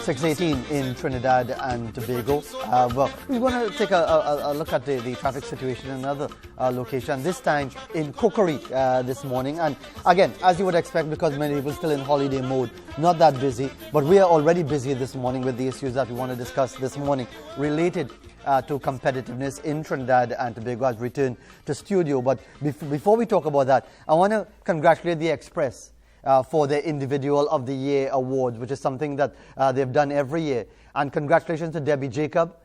6:18 in Trinidad and Tobago. Well, we're going to take a look at the traffic situation in another location, this time in Kokori this morning. And again, as you would expect, because many people still in holiday mode, not that busy, but we are already busy this morning with the issues that we want to discuss this morning related to competitiveness in Trinidad and Tobago as returned to studio. But before we talk about that, I want to congratulate the Express for their Individual of the Year awards, which is something that they've done every year. And congratulations to Debbie Jacob,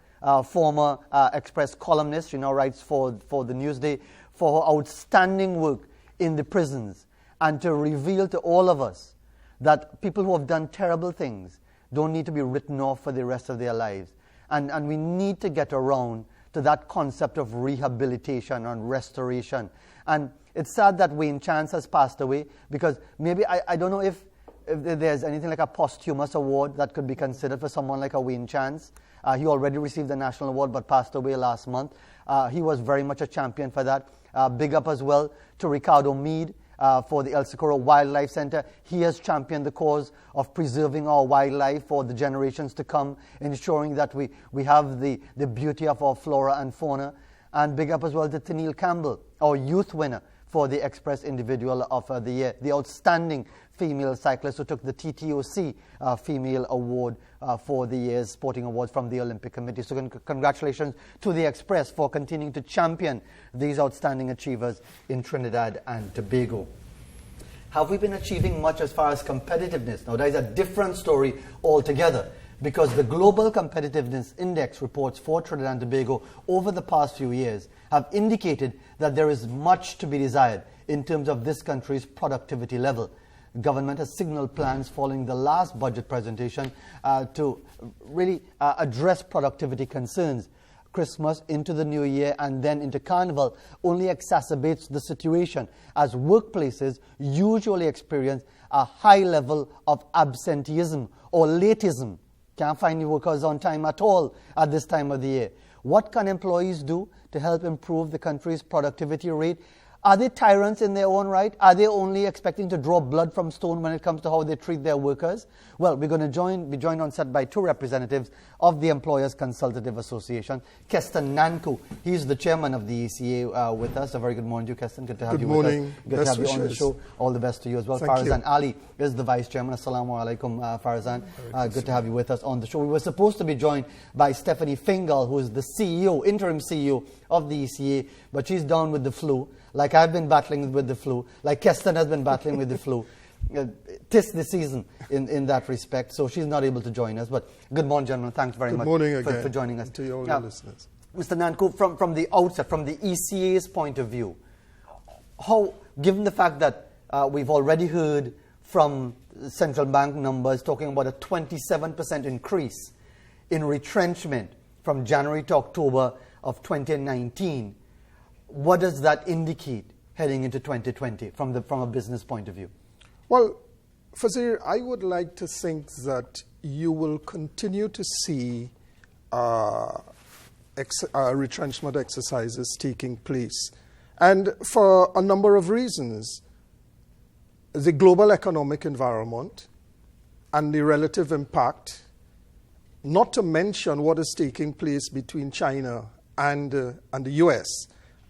former Express columnist, she now writes for the Newsday, for her outstanding work in the prisons, and to reveal to all of us that people who have done terrible things don't need to be written off for the rest of their lives. And we need to get around to that concept of rehabilitation and restoration. And it's sad that Wayne Chance has passed away, because maybe, I don't know if there's anything like a posthumous award that could be considered for someone like a Wayne Chance. He already received the national award but passed away last month. He was very much a champion for that. Big up as well to Ricardo Meade for the El Socorro Wildlife Center. He has championed the cause of preserving our wildlife for the generations to come, ensuring that we have the beauty of our flora and fauna. And big up as well to Tennille Campbell, our youth winner for the Express Individual of the Year, the outstanding female cyclist who took the TTOC Female Award for the year's sporting awards from the Olympic Committee. So congratulations to the Express for continuing to champion these outstanding achievers in Trinidad and Tobago. Have we been achieving much as far as competitiveness? Now, that is a different story altogether, because the Global Competitiveness Index reports for Trinidad and Tobago over the past few years have indicated that there is much to be desired in terms of this country's productivity level. Government has signaled plans following the last budget presentation to really address productivity concerns. Christmas into the new year and then into Carnival only exacerbates the situation, as workplaces usually experience a high level of absenteeism or lateism. Can't find the workers on time at all at this time of the year. What can employees do to help improve the country's productivity rate? Are they tyrants in their own right? Are they only expecting to draw blood from stone when it comes to how they treat their workers? Well, we're going to be joined on set by two representatives of the Employers Consultative Association. Keston Nanku, he's the chairman of the ECA with us. A very good morning to you, Keston. Good to have you with us. Good to have you on the show. All the best to you as well. Farzan Ali is the vice chairman. Assalamu alaikum, Farzan. Good to have you with us on the show. We were supposed to be joined by Stephanie Fingal, who is the CEO, interim CEO of the ECA, but she's down with the flu. Like I've been battling with the flu, like Keston has been battling with the flu. 'Tis the season in that respect, so she's not able to join us. But good morning, gentlemen. Thanks very much for joining us. To all your listeners. Mr. Nanku, from the outset, from the ECA's point of view, how, given the fact that we've already heard from central bank numbers talking about a 27% increase in retrenchment from January to October of 2019, what does that indicate heading into 2020 from a business point of view? Well, Fazir, I would like to think that you will continue to see retrenchment exercises taking place. And for a number of reasons, the global economic environment and the relative impact, not to mention what is taking place between China and the US.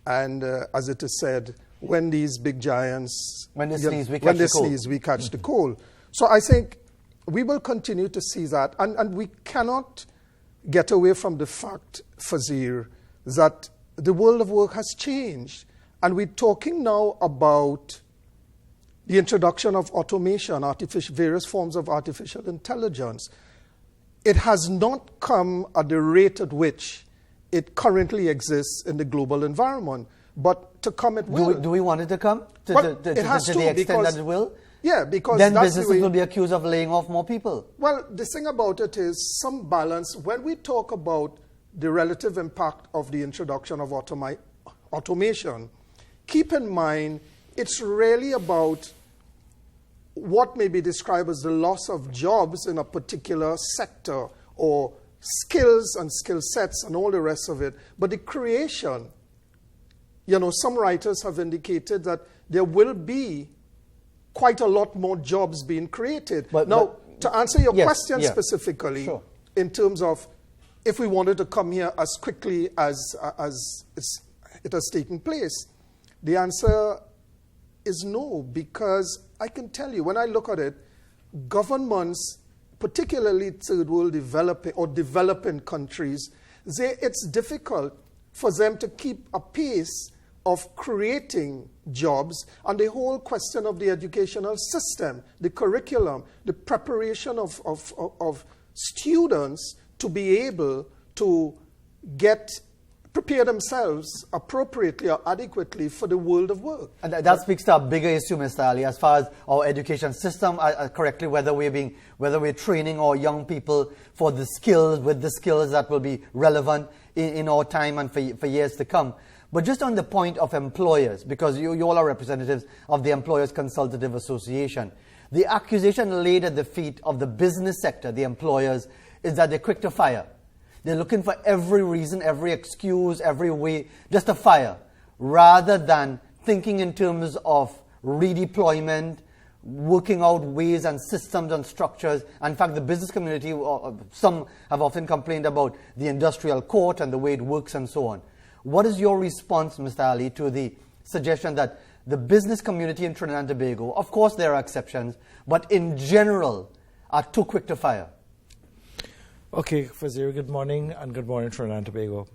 And as it is said, when these big giants, when they sneeze, we catch the cold. So I think we will continue to see that. And we cannot get away from the fact, Fazir, that the world of work has changed. And we're talking now about the introduction of automation, various forms of artificial intelligence. It has not come at the rate at which it currently exists in the global environment, but to come it will. Do we want it to come? It has to the extent that it will? Yeah, because then businesses will be accused of laying off more people. Well, the thing about it is some balance. When we talk about the relative impact of the introduction of automation, keep in mind it's really about what may be described as the loss of jobs in a particular sector, or skills and skill sets and all the rest of it. But the creation, some writers have indicated that there will be quite a lot more jobs being created. But to answer your Yes, question yeah. specifically, Sure. in terms of if we wanted to come here as quickly as it has taken place, the answer is no, because I can tell you, when I look at it, governments, particularly third world developing countries, it's difficult for them to keep a pace of creating jobs, and the whole question of the educational system, the curriculum, the preparation of students to be able to prepare themselves appropriately or adequately for the world of work. And that speaks to a bigger issue, Mr. Ali, as far as our education system, correctly, whether we're training our young people for the skills, with the skills that will be relevant in our time and for years to come. But just on the point of employers, because you all are representatives of the Employers Consultative Association, the accusation laid at the feet of the business sector, the employers, is that they're quick to fire. They're looking for every reason, every excuse, every way just to fire, rather than thinking in terms of redeployment, working out ways and systems and structures. In fact, the business community, some have often complained about the industrial court and the way it works and so on. What is your response, Mr. Ali, to the suggestion that the business community in Trinidad and Tobago, of course there are exceptions, but in general are too quick to fire? Okay, Fazir, good morning, and good morning, Trinidad and Tobago.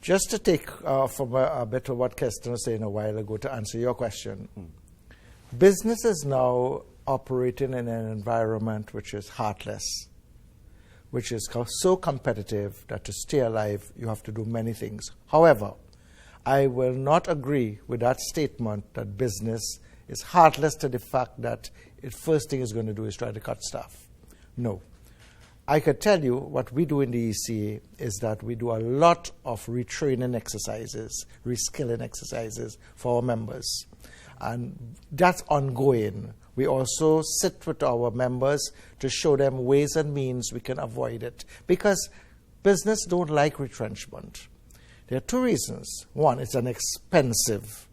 Just to take from a bit of what Kirsten was saying a while ago to answer your question. Business is now operating in an environment which is heartless, which is so competitive that to stay alive, you have to do many things. However, I will not agree with that statement that business is heartless to the fact that the first thing it's going to do is try to cut staff. No. I could tell you what we do in the ECA is that we do a lot of retraining exercises, reskilling exercises for our members. And that's ongoing. We also sit with our members to show them ways and means we can avoid it. Because business don't like retrenchment. There are two reasons. One, it's an expensive,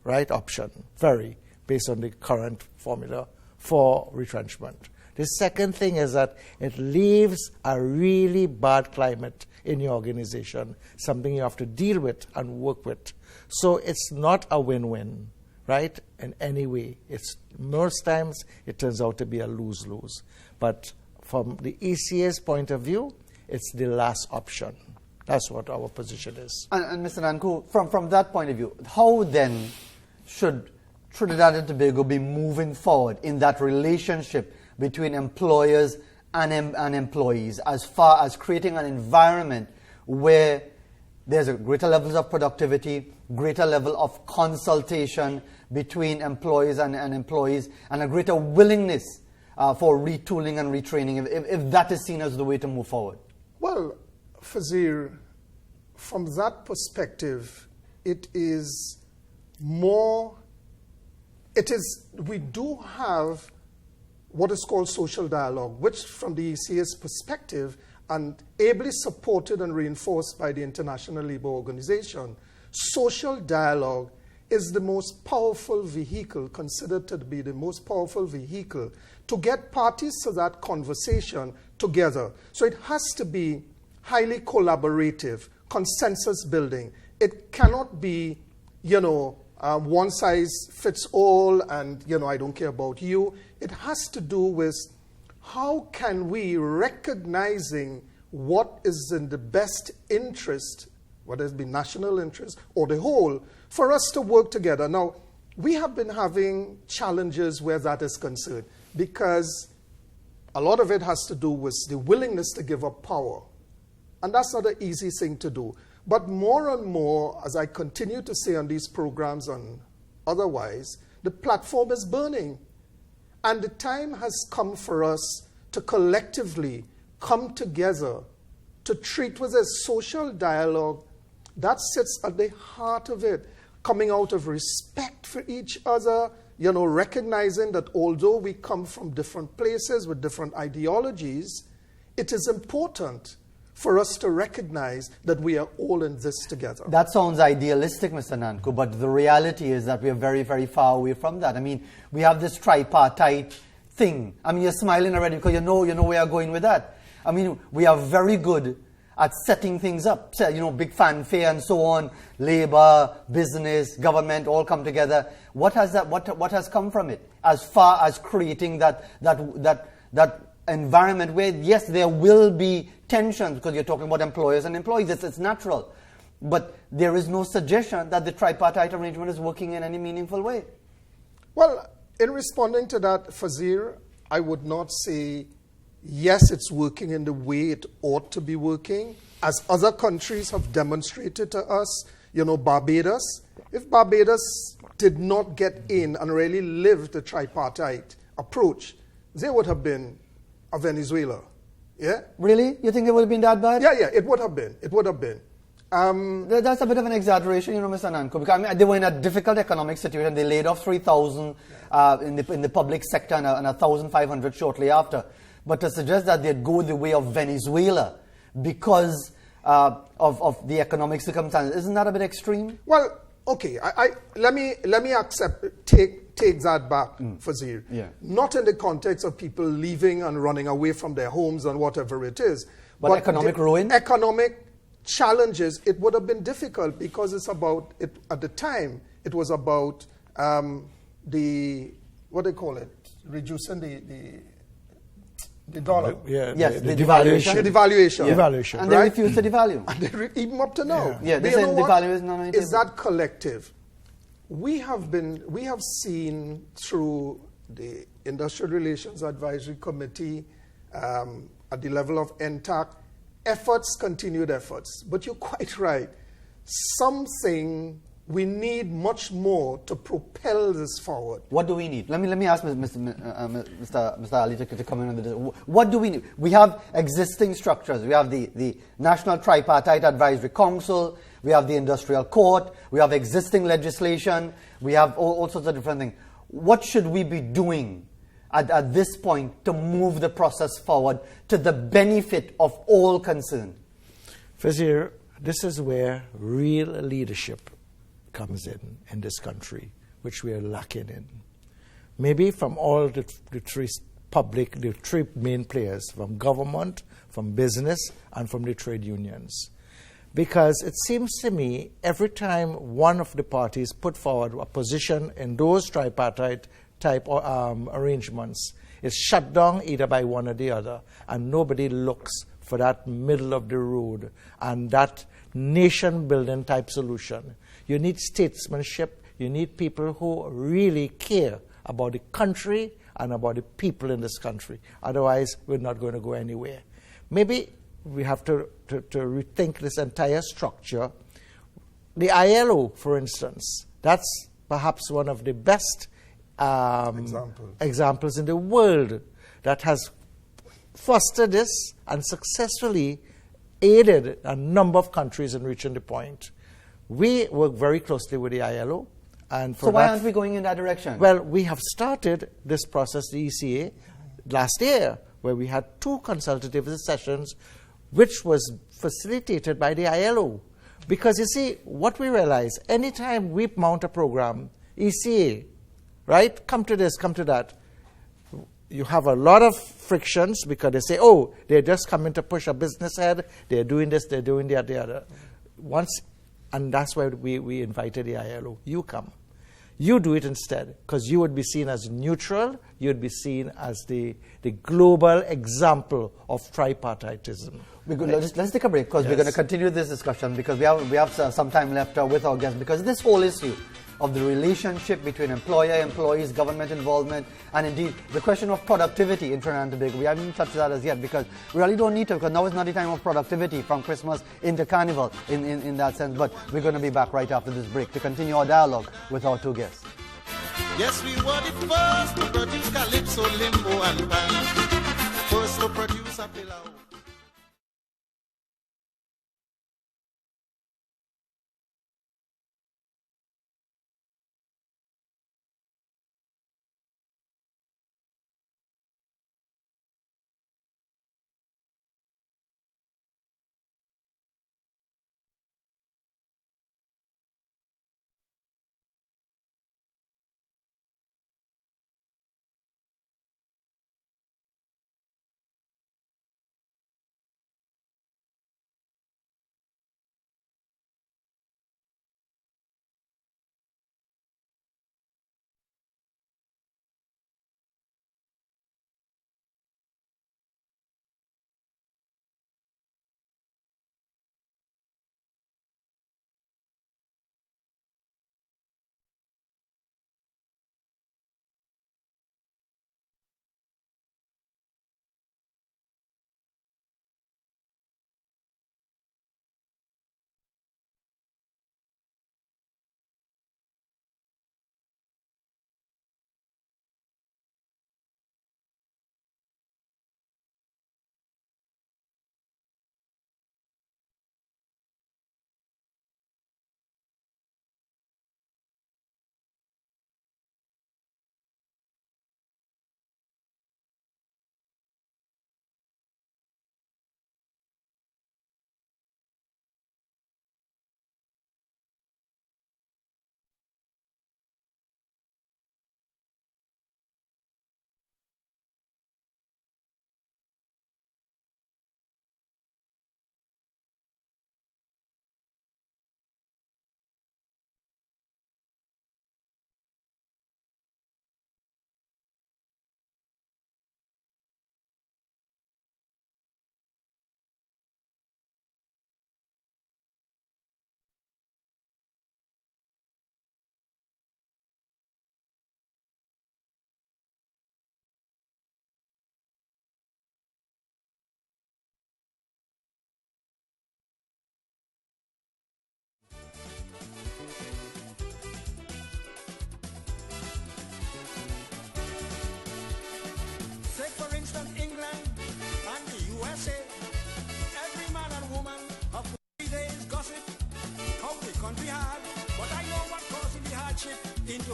option, very, based on the current formula for retrenchment. The second thing is that it leaves a really bad climate in your organization, something you have to deal with and work with. So it's not a win-win, in any way. Most times it turns out to be a lose-lose. But from the ECA's point of view, it's the last option. That's what our position is. And Mr. Nanku, from that point of view, how then should Trinidad and Tobago be moving forward in that relationship between employers and employees, as far as creating an environment where there's a greater levels of productivity, greater level of consultation between employees and employees, and a greater willingness for retooling and retraining, if that is seen as the way to move forward? Well, Fazir, from that perspective, we do have what is called social dialogue, which from the ECA's perspective, and ably supported and reinforced by the International Labour Organization, social dialogue is the most powerful vehicle, considered to be the most powerful vehicle, to get parties to that conversation together. So it has to be highly collaborative, consensus building. It cannot be, one size fits all and, I don't care about you. It has to do with how can we, recognizing what is in the best interest, whether it be national interest or the whole, for us to work together. Now, we have been having challenges where that is concerned, because a lot of it has to do with the willingness to give up power. And that's not an easy thing to do. But more and more, as I continue to say on these programs and otherwise, the platform is burning. And the time has come for us to collectively come together to treat with a social dialogue that sits at the heart of it, coming out of respect for each other, recognizing that although we come from different places with different ideologies, it is important for us to recognize that we are all in this together. That sounds idealistic, Mr. Nanku, but the reality is that we are very, very far away from that. I mean, we have this tripartite thing? I mean, you're smiling already because you know where you're going with that. I mean, we are very good at setting things up. So, big fanfare and so on. Labor, business, government all come together. What has come from it as far as creating that environment where, yes, there will be tensions because you're talking about employers and employees. It's natural. But there is no suggestion that the tripartite arrangement is working in any meaningful way. Well, in responding to that, Fazir, I would not say, yes, it's working in the way it ought to be working, as other countries have demonstrated to us. Barbados. If Barbados did not get in and really live the tripartite approach, they would have been a Venezuela. Yeah? Really? You think it would have been that bad? Yeah, it would have been. It would have been. That's a bit of an exaggeration, Mr. Nanko, because they were in a difficult economic situation. They laid off 3,000 in the public sector and 1,500 shortly after. But to suggest that they'd go the way of Venezuela because of the economic circumstances, isn't that a bit extreme? Well, okay. Let me take that back, Fazir. Yeah. Not in the context of people leaving and running away from their homes and whatever it is. But economic ruin? Economic challenges, it would have been difficult because it's about, at the time, it was about what they call it, reducing the dollar. Yes, the devaluation. The devaluation. Yeah. Devaluation. And they refused to devalue. And even up to now. Yeah, they say devaluation is not on the Is that collective? We have seen through the Industrial Relations Advisory Committee at the level of NTAC, continued efforts. But you're quite right. We need much more to propel this forward. What do we need? Let me ask Mr. Ali to come in on this. What do we need? We have existing structures. We have the National Tripartite Advisory Council. We have the Industrial Court. We have existing legislation. We have all sorts of different things. What should we be doing at this point to move the process forward to the benefit of all concerned? Fazir, this is where real leadership comes in this country, which we are lacking in. Maybe from all the three main players, from government, from business, and from the trade unions. Because it seems to me every time one of the parties put forward a position in those tripartite type arrangements, it's shut down either by one or the other, and nobody looks for that middle of the road and that nation-building type solution. You need statesmanship. You need people who really care about the country and about the people in this country. Otherwise, we're not going to go anywhere. Maybe we have to rethink this entire structure. The ILO, for instance, that's perhaps one of the best examples in the world that has fostered this and successfully aided a number of countries in reaching the point. We work very closely with the ILO. And so why aren't we going in that direction? Well, we have started this process, the ECA, last year, where we had 2 consultative sessions, which was facilitated by the ILO. Because you see, what we realize, anytime we mount a program, ECA, right, come to this, come to that, you have a lot of frictions because they say, oh, they're just coming to push a business head, they're doing this, they're doing that, the other. And that's why we invited the ILO. You come. You do it instead, because you would be seen as neutral, you would be seen as the global example of tripartitism. Let's take a break, because we're going to continue this discussion, because we have some time left with our guests, because this whole issue of the relationship between employer, employees, government involvement, and indeed the question of productivity in Trinidad and Tobago. We haven't even touched that as yet, because we really don't need to, because now is not the time of productivity from Christmas into Carnival in that sense. But we're going to be back right after this break to continue our dialogue with our 2 guests. Yes, we were the first to produce calypso, limbo, and pan. First to produce a pillow.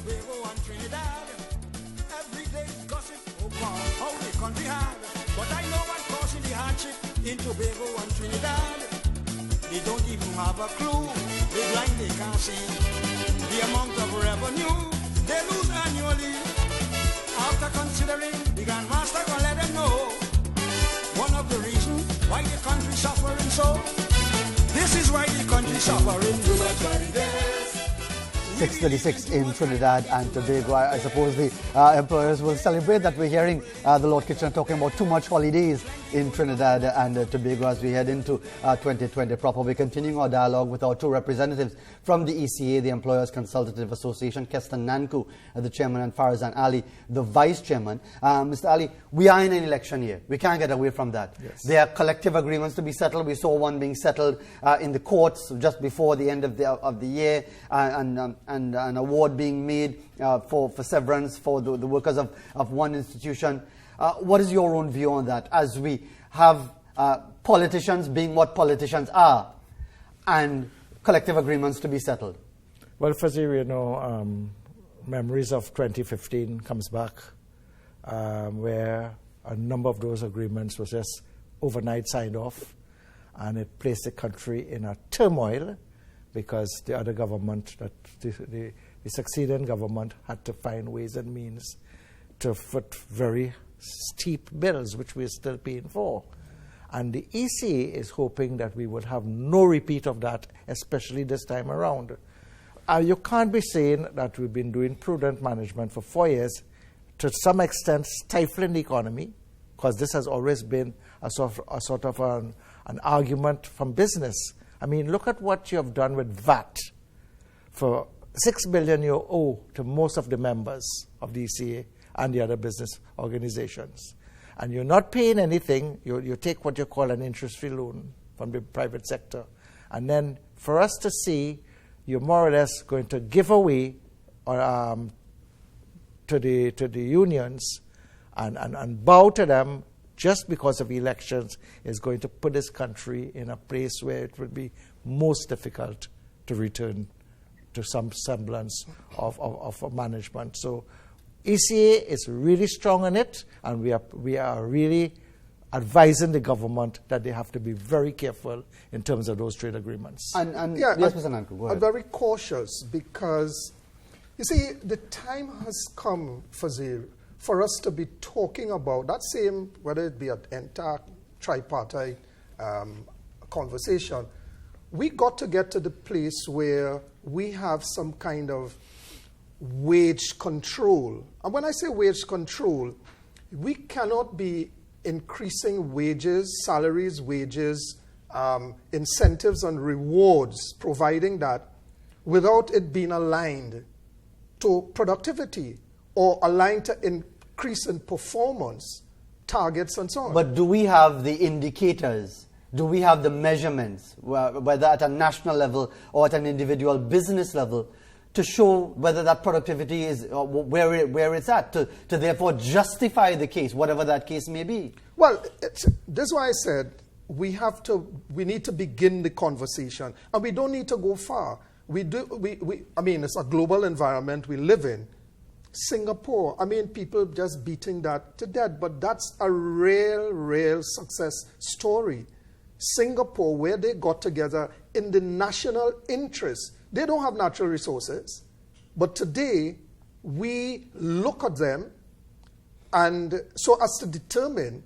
Tobago and Trinidad. Every day gossip over how the country had. But I know one causing the hardship in Tobago and Trinidad. They don't even have a clue. They blind, they can't see the amount of revenue they lose annually. After considering, the Grand Master gonna let them know one of the reasons why the country suffering so. This is why the country suffering too much money. 6:36 in Trinidad and Tobago. I suppose the employers will celebrate that we're hearing the Lord Kitchener talking about too much holidays in Trinidad and Tobago as we head into 2020 proper. We're continuing our dialogue with our two representatives from the ECA, the Employers Consultative Association, Keston Nanku, the chairman, and Farzan Ali, the vice chairman. Mr. Ali, we are in an election year. We can't get away from that. Yes. There are collective agreements to be settled. We saw one being settled in the courts just before the end of the year, and an award being made for severance for the workers of one institution. What is your own view on that as we have politicians being what politicians are and collective agreements to be settled? Well, Fazir, memories of 2015 comes back where a number of those agreements was just overnight signed off, and it placed the country in a turmoil because the other government, the succeeding government, had to find ways and means to foot very steep bills, which we're still paying for. And the ECA is hoping that we would have no repeat of that, especially this time around. You can't be saying that we've been doing prudent management for 4 years, to some extent stifling the economy, because this has always been a sort of an argument from business. I mean, look at what you have done with VAT. For $6 billion you owe to most of the members of the ECA and the other business organizations. And you're not paying anything. You take what you call an interest-free loan from the private sector. And then for us to see, you're more or less going to give away to the unions and bow to them just because of elections is going to put this country in a place where it will be most difficult to return to some semblance of management. So ECA is really strong on it, and we are really advising the government that they have to be very careful in terms of those trade agreements. Yes, Mr. Nanku, go ahead. I'm very cautious because, you see, the time has come, Fazil, for us to be talking about that same, whether it be an entire tripartite conversation. We got to get to the place where we have some kind of wage control. And when I say wage control, we cannot be increasing wages, salaries, wages, incentives and rewards, providing that without it being aligned to productivity or aligned to increase in performance targets and so on. But do we have the indicators? Do we have the measurements, whether at a national level or at an individual business level, to show whether that productivity is where it's at, to therefore justify the case, whatever that case may be? Well, this is why I said we need to begin the conversation, and we don't need to go far. I mean, it's a global environment we live in. Singapore, I mean, people just beating that to death, but that's a real success story. Singapore, where they got together in the national interest. They don't have natural resources, but today we look at them and so as to determine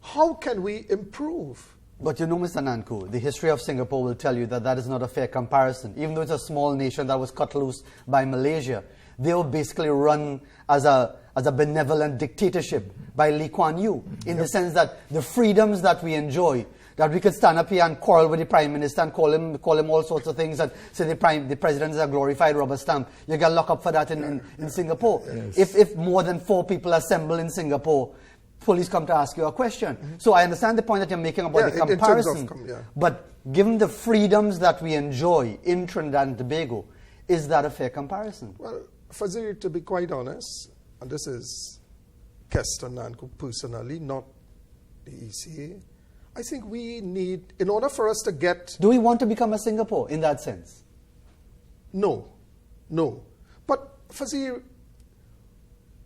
how can we improve. But you know, Mr. Nanku, the history of Singapore will tell you that that is not a fair comparison. Even though it's a small nation that was cut loose by Malaysia, they were basically run as a benevolent dictatorship by Lee Kuan Yew, in the sense that the freedoms that we enjoy, that we could stand up here and quarrel with the Prime Minister and call him all sorts of things and say the President is a glorified rubber stamp. You get locked up for that in Singapore. Yes. If more than 4 people assemble in Singapore, police come to ask you a question. So I understand the point that you're making about the comparison. But given the freedoms that we enjoy in Trinidad and Tobago, is that a fair comparison? Well, Fazil, to be quite honest, and this is Keston Nanku personally, not the ECA, I think we need, in order for us to get... Do we want to become a Singapore in that sense? No. But Fazir,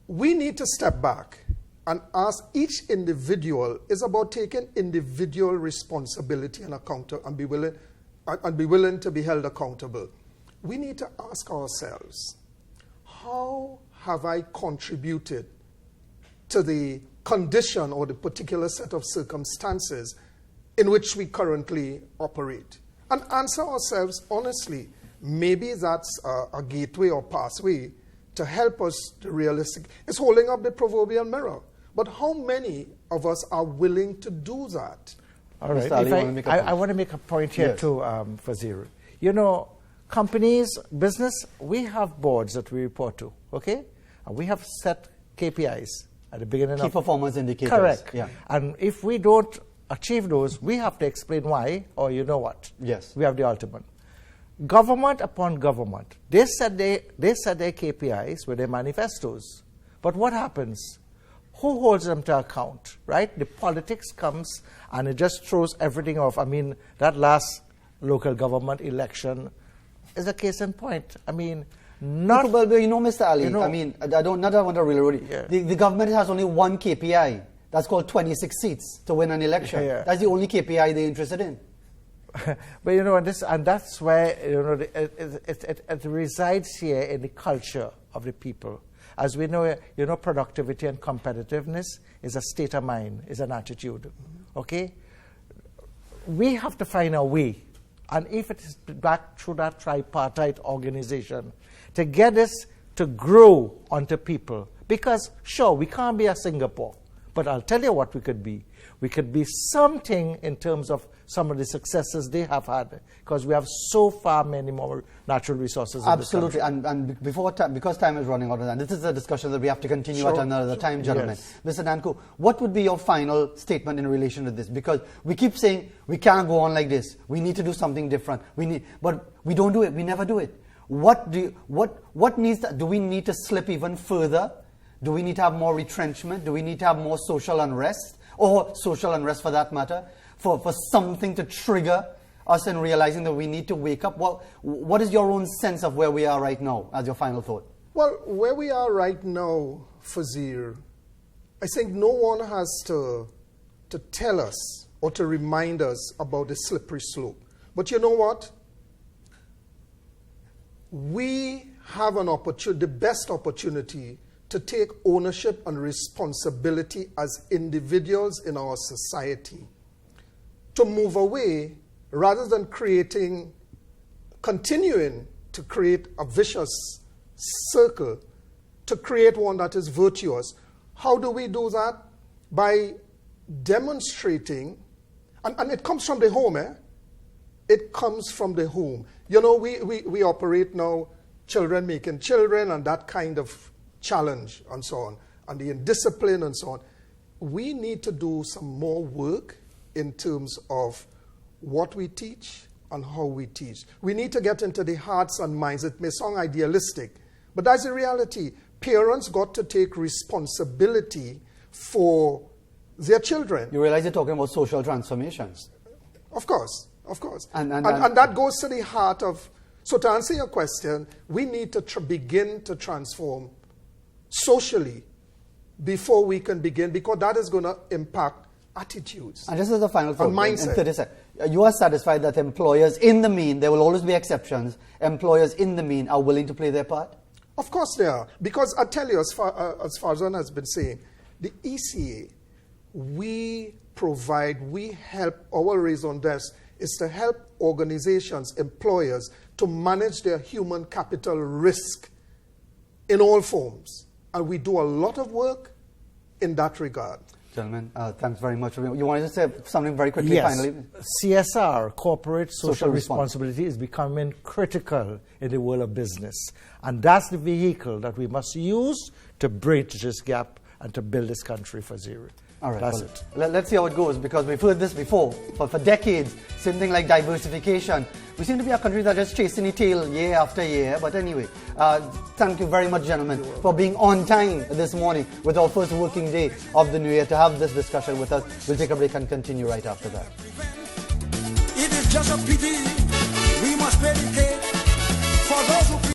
we need to step back and ask each individual is about taking individual responsibility and be willing to be held accountable. We need to ask ourselves, how have I contributed to the condition or the particular set of circumstances in which we currently operate? And answer ourselves honestly. Maybe that's a gateway or pathway to help us to realistic. It's holding up the proverbial mirror. But how many of us are willing to do that? All right. I want to make a point here too, Fazir. You know, companies, business, we have boards that we report to, okay? And we have set KPIs at the beginning Key performance indicators. Correct. Yeah. And if we don't achieve those, we have to explain why, or you know what? Yes. We have the ultimate. Government upon government, they set their KPIs with their manifestos. But what happens? Who holds them to account, right? The politics comes and it just throws everything off. I mean, that last local government election is a case in point. I mean, not... But you know, Mr. Ali, you know, I mean, I don't want to really... Yeah. The government has only one KPI. That's called 26 seats to win an election. Yeah. That's the only KPI they're interested in. But you know, and that's where it resides here in the culture of the people. As we know, you know, productivity and competitiveness is a state of mind, is an attitude. Okay, we have to find a way, and if it is back through that tripartite organization, to get us to grow onto people. Because sure, we can't be a Singapore, but I'll tell you what we could be. We could be something in terms of some of the successes they have had, because we have so far many more natural resources. Absolutely, and because time is running out of time, this is a discussion that we have to continue at another time, gentlemen. Yes. Mr. Danko, what would be your final statement in relation to this? Because we keep saying we can't go on like this. We need to do something different. But we don't do it. We never do it. What needs to, do we need to slip even further? Do we need to have more retrenchment? Do we need to have more social unrest? Or social unrest for that matter? For something to trigger us in realizing that we need to wake up? Well, what is your own sense of where we are right now as your final thought? Well, where we are right now, Fazir, I think no one has to tell us or to remind us about the slippery slope. But you know what? We have an opportunity, the best opportunity, to take ownership and responsibility as individuals in our society, to move away rather than continuing to create a vicious circle, to create one that is virtuous. How do we do that? By demonstrating, and it comes from the home, It comes from the home. You know, we operate now, children making children, and that kind of challenge and so on, and the indiscipline and so on. We need to do some more work in terms of what we teach and how we teach. We need to get into the hearts and minds. It may sound idealistic, but that's the reality. Parents got to take responsibility for their children. You realize you're talking about social transformations. Of course, of course. And that goes to the heart of... So to answer your question, we need to begin to transform socially before we can begin, because that is going to impact attitudes. And this is the final thought. And mindset. You are satisfied that employers in the mean, there will always be exceptions, employers in the mean are willing to play their part? Of course they are. Because I tell you, as Farzan has been saying, the ECA, we help, our raison d'etre is to help organizations, employers, to manage their human capital risk in all forms. And we do a lot of work in that regard. Gentlemen, thanks very much. You wanted to say something very quickly, yes. finally? CSR, corporate social responsibility, is becoming critical in the world of business. And that's the vehicle that we must use to bridge this gap and to build this country for zero. All right, that's well, it. Let's see how it goes, because we've heard this before. For decades, same thing like diversification. We seem to be a country that just chasing the tail year after year. But anyway, thank you very much, gentlemen, for being on time this morning with our first working day of the new year to have this discussion with us. We'll take a break and continue right after that. It is just a pity